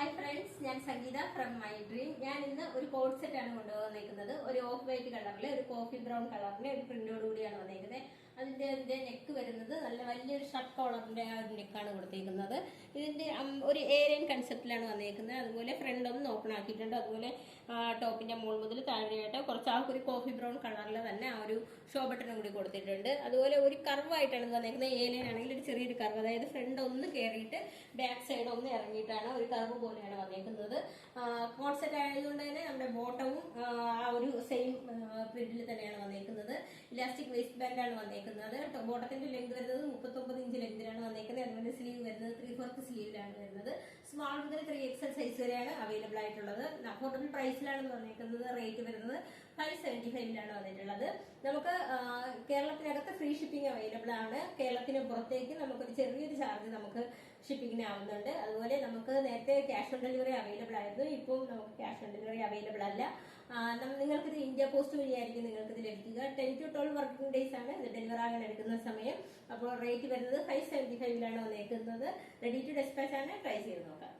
Hi friends, ഞാൻ സംഗീത from my dream. ഞാൻ ഇന്ന് ഒരു കോഡ് സെറ്റ് ആണ് കൊണ്ടുവന്നിരിക്കുന്നത്. ഒരു ഓഫ് വൈറ്റ് കളറിലെ ഒരു കോഫി ബ്രൗൺ കളറിലെ ഒരു പ്രിന്റോട് കൂടിയാണ് വന്നിരിക്കുന്നത്. അതിന്റെ നെക്ക് വരുന്നത് നല്ല വലിയൊരു ഷർട്ട് കോളറിന്റെ ആ ഒരു നെക്കാണ് കൊടുത്തിരിക്കുന്നത്. ഇതിന്റെ ഒരു ഏരിയൻ കൺസെപ്റ്റിലാണ് വന്നിരിക്കുന്നത്. അതുപോലെ ഫ്രണ്ട് ഒന്ന് ഓപ്പൺ ആക്കിയിട്ടുണ്ട്. അതുപോലെ ടോപ്പിന്റെ മുകൾ മുതൽ താഴെയായിട്ട് കുറച്ച് ഒരു കോഫി ബ്രൗൺ കളറിൽ തന്നെ ആ ഒരു ഷോ ബട്ടണും കൂടി കൊടുത്തിട്ടുണ്ട്. അതുപോലെ ഒരു കർവ് ആയിട്ടാണ് വന്നിരിക്കുന്നത്. ഏലിയൻ ആണെങ്കിൽ ഒരു ചെറിയൊരു കർവ്, അതായത് ഫ്രണ്ട് ഒന്ന് കയറിയിട്ട് ബാക്ക് സൈഡ് ഒന്ന് ഇറങ്ങിയിട്ടാണ് ഒരു കർവ് പോലെയാണ് വന്നേക്കുന്നത്. കോൺസെപ്റ്റ് ആയതുകൊണ്ട് തന്നെ നമ്മുടെ ബോട്ടവും ആ ഒരു സെയിം പ്രിന്റിൽ തന്നെയാണ് വന്നേക്കുന്നത്. ഇലാസ്റ്റിക് വേസ്റ്റ് ബാൻഡ് ആണ് വന്നേക്കുന്നത്. ബോട്ടത്തിന്റെ ലെങ്ത് വരുന്നത് 39 ഇഞ്ച് ലെങ്തിലാണ് വന്നേക്കുന്നത്. അതുപോലെ സ്ലീവ് വരുന്നത് 3/4 സ്ലീവിലാണ് വരുന്നത്. സ്മാൾ മുതൽ 3XL സൈസ് വരെയാണ് അവൈലബിൾ ആയിട്ടുള്ളത്. അഫോർഡബിൾ പ്രൈസിലാണ് വന്നേക്കുന്നത്. റേറ്റ് വരുന്നത് 575 വന്നിട്ടുള്ളത്. നമുക്ക് കേരളത്തിനകത്ത് ഫ്രീ ഷിപ്പിംഗ് അവൈലബിൾ ആണ്. കേരളത്തിന് പുറത്തേക്ക് നമുക്കൊരു ചെറിയൊരു ചാർജ് നമുക്ക് ഷിപ്പിംഗിന് ആവുന്നുണ്ട്. അതുപോലെ നമുക്ക് നേരത്തെ ക്യാഷ് ഓൺ ഡെലിവറി അവൈലബിൾ ആയിരുന്നു. ഇപ്പോൾ നമുക്ക് ക്യാഷ് ഓൺ ഡെലിവറി അവൈലബിൾ അല്ല. നിങ്ങൾക്കിത് ഇന്ത്യ പോസ്റ്റ് വഴിയായിരിക്കും നിങ്ങൾക്കിത് ലഭിക്കുക. 10 to 12 വർക്കിംഗ് ഡേയ്സ് ആണ് ഇത് ഡെലിവർ ആകാൻ എടുക്കുന്ന സമയം. അപ്പോൾ റേറ്റ് വരുന്നത് 575 വന്നേക്കുന്നത്. റെഡി ടു ഡെസ്പാച്ച് ആണ്. ട്രൈ ചെയ്ത് നോക്കാം.